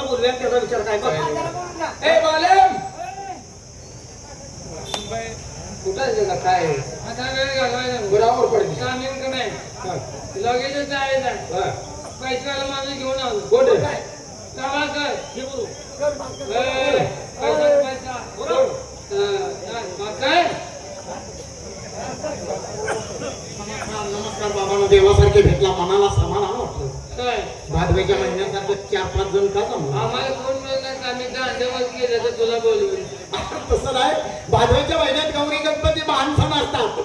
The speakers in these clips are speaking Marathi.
बोलूया त्याचा विचार काय बघ. ए बालम कुठं आहे काय आता वेळ घालवायला बरोबर पडते सामील का नाही लगेच जायचं पैशाला माझं घेऊन आलो कोण रे? काय चावा कर हे बोलू पैसा काय नमस्कार बाबांनो, देवासारखे भेटला, मनाला समाधान वाटलं. काय भादवेच्या महिन्यासारखे 4-5 जण का जमले? आम्हाला कोण मिळणार आम्ही दांडेवर केलं तर तुला बोलवून तसं नाही, भादवेच्या महिन्यात गौरी गणपती महान सण असतात.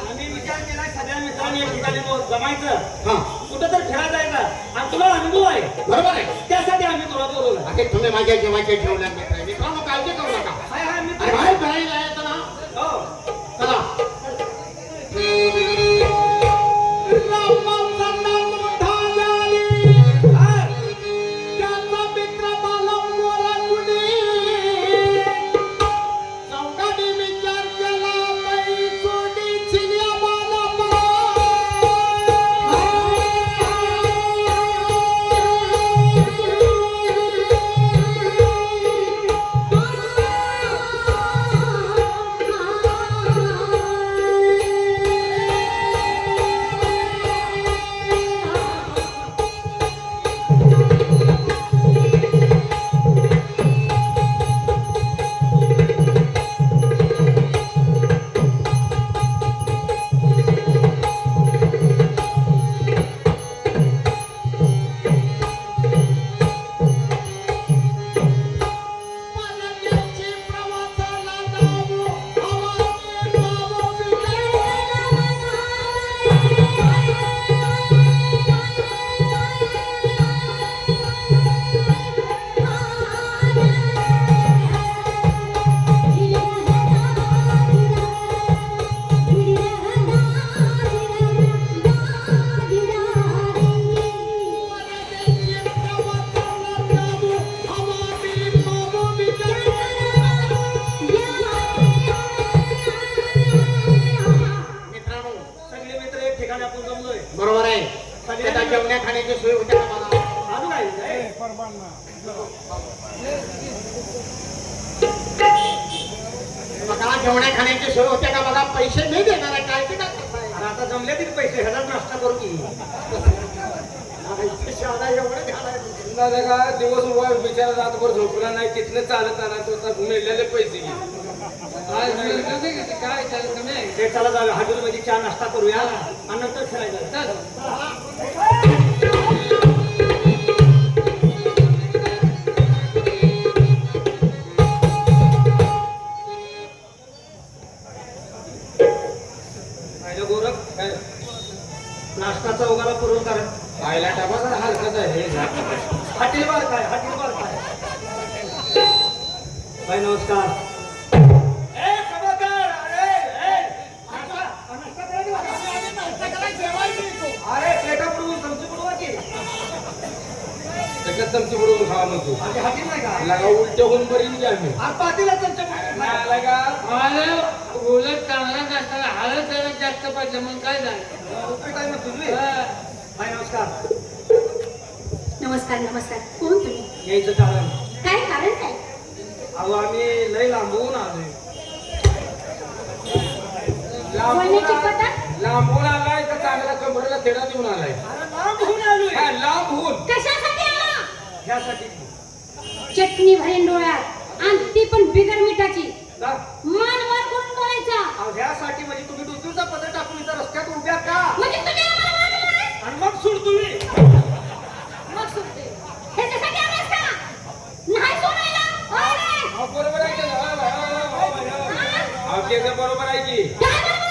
आम्ही विचार केला सगळ्या मित्रांनी एक ठिकाणी जमायचं, हा कुठं तर फिरायला जायचं आणि तुला अनुभव आहे बरोबर आहे. त्यासाठी आम्ही तुला बोलवलं. अरे तुम्ही माझ्या जेवायचे ठेवल्या मित्र, मित्रांनो काळजी करू नका. हाय हाय मित्र. अरे बाहेर फिरायला जायचं ना, हो चला. बरोबर आहे. त्याच्या जेवण्या खाण्याची सोय होते का मला? अजून काय बघा, जेवण्या खाण्याची सोय होते का बघा? पैसे नाही देणार आहे काय ते काय करताय? अरे आता जमले तरी पैसे ह्याचा नाश्ता करू की एवढे घालायचे का दिवस उभा बिचारा रातभर झोपला नाही, तिथनं चालत आला तो मिळलेले पैसे घे. काय चालू कमी आहे ते चला जाऊया हॉटेलमध्ये चहा नाश्ता करूया आणि नंतर फिरायला. गोरख काय नाश्ताचा वगैरे पुरवून करा. आयला डबा जरा हलकाच आहे हॉटेल बार काय हॉटेल बार काय बाय नमस्कार. अरे प्लेटा पुरवून चमची पुरवा की. त्याच्यात चमची बुडवून खावा म्हणतो. आमची हॉटेल नाही का? लगा उलट्या होऊन बरीन की आम्ही अरे पातेला चमचा पुरवा. मला उलट चांगला नाश्ता हालत जरा जास्त पाहिजे मग काय झालं उपयोग काय मग तुझी? बाय नमस्कार. नमस्कार नमस्कार. कोण तुम्ही? यायचं कारण काय कारण काय? अहो आम्ही लय लांबून आलोय. बोलण्याची पद्धत? लांबून आलाय तर चांगला कमरेला तेडा देऊन आलाय. अरे लांबून आलोय. हा, लांबून कशासाठी आला? ह्यासाठी चटणी भरेन डोळ्यात आणि ती पण बिगर मिठाची. का? मान वर करून बोलायचा. अहो ह्यासाठी म्हणजे तुम्ही डोक्याचा पदर टाकून इथं रस्त्यात उभ्या का? म्हणजे तुम्ही आम्हाला मारणार? आणि मग सोड तुम्ही. मग सुटते. ह्याच्यासाठी आलास का? नाही सोडायला. होय रे? अहो, बरोबर आहे की त्याचं बरोबर आहे की काय बरोबर?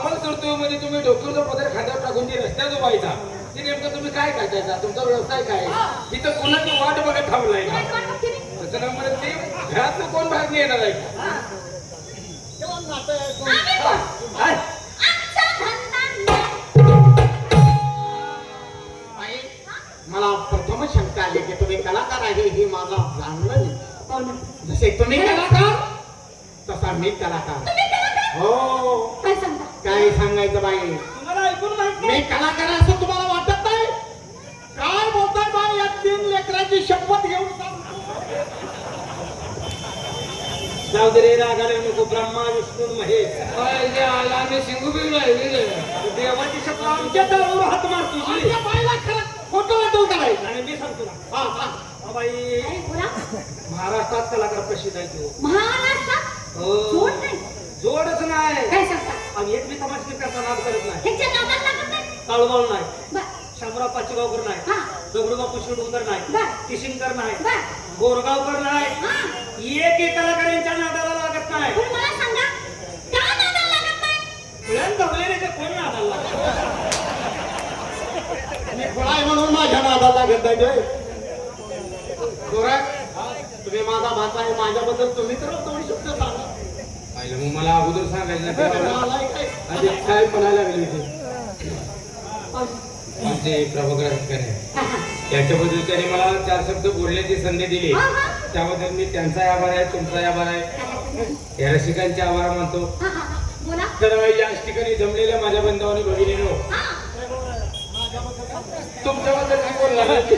मग सुरतो म्हणजे तुम्ही डोक्याचा पदर खांद्यावर टाकून ती रस्त्यात उभायचा. ते नेमकं तुम्ही काय करतायचा? तुमचा व्यवसाय काय? तिथं कुणाची वाट बघत थांबलाय का? काय वाट बघते मी? तसं ना म्हणत ते घरात कोण बाहेर नाही येणार आहे का? आम्ही कोण? काय? आमचा धंदा नाही. आई, मला प्रथम शंका आली की तुम्ही कलाकार आहे हे मला जाणलं नाही. हो ना. जसे तुम्ही कलाकार तसा मी कलाकार. तुम्ही कलाकार? हो. काय सांगता? काय सांगायचं बाई? तुम्हाला ऐकून माहित मी नाही. कलाकार असं तुम्हाला वाटत नाही? काय बोलताय बाई? या 3 लेकरांची शपथ जाऊ दे रे रागाला नको ब्रह्मा विष्णू महेश काय जे आला आम्ही शिंगू बिगलो आहे देवाची शपथ आमच्या तळावर हात मारतो आमच्या बाईला खरं खोटं वाटवता नाही. आणि मी सांगतो ना हा, हा. बाई अरे बोला महाराष्ट्रात कलाकार प्रसिद्ध आहे तो महाराष्ट्रात हो. जोड नाही जोडच नाही काय सांगता आणि एक मी तमाशा करता नाद करत नाही ह्याच्या नादाला लागत नाही काळूबाळ नाही बर शामराव पाचगावकर नाही हा दगडूबापू शिवडूनकर नाही बर किशिंकर नाही बर गोरगावकर नाही हा एकही कलाकार यांच्या नादाला लागत नाही पण मला सांगा का नादाला लागत नाही पुण्यात धवलेले ते कोण नादाला लागत मी खोळाय म्हणून माझ्या नादाला लागत नाही रे. गोरख, तुम्ही माझा भाचा आहे, माझ्याबद्दल तुम्ही तर दोन शब्द सांगा. पाहिलं मग मला अगोदर सांगायचं ना ते मला. आलाय काय? आधी काय म्हणायला लागले ते आमचे प्रभाकर हक्काने त्याच्याबद्दल त्यांनी मला 4 शब्द बोलण्याची संधी दिली हा हा त्याबद्दल मी त्यांचा आभार आहे तुमचा आभार आहे या रसिकांचे आभार मानतो. हा हा बोला तर याच ठिकाणी जमलेल्या माझ्या बंधवांनी भगिनीनो हा तुमच्याबद्दल मी बोलणार नाही.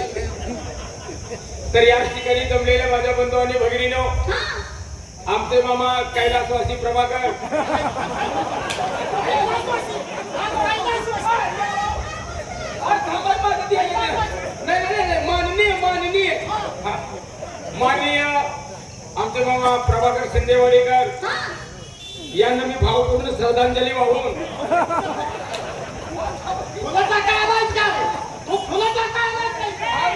तर याच ठिकाणी जमलेल्या माझ्या बंधवांनी भगिनीनो हा आमचे मामा कैलासवासी प्रभाकर माननीय माननीय आमचे मामा प्रभाकर शिंदेवाडीकर हा यांना मी भावपूर्ण श्रद्धांजली वाहून फुलाचा काय आवाज काय? तू फुलाचा काय आवाज काय?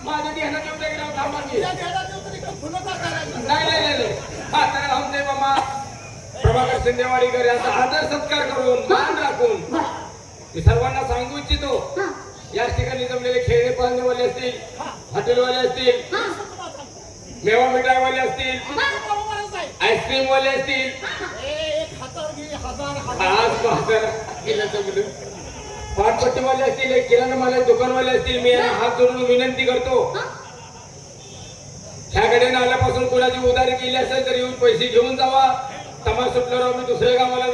माझ्या ध्यानात येऊ दे की राव, थांबा की. त्या देवाला देव तरी का फुलाचा करायचा? नाही हा तर आमचे मामा प्रभाकर शिंदेवाडीकर यांचा आदर सत्कार करून मान राखून मी सर्वांना सांगू इच्छितो हा याच ठिकाणी जमलेले खेळणे पाळणेवाले असतील हॉटेलवाले असतील हा मेवा मिठाईवाले असतील बरोबरच आहे. आईस्क्रीम वाले असतील एक हजार घे, हजार आज बाजार गेलं जमलं पानपट्टीवाले असतील एक किराणा माल दुकानवाले असतील मी यांना हात जोडून विनंती करतो ह्याकडे आल्यापासून कोणाची उधारी केली असेल तर येऊन पैसे घेऊन जावा तमाशा सुटल्यावर मी दुसऱ्या गावाला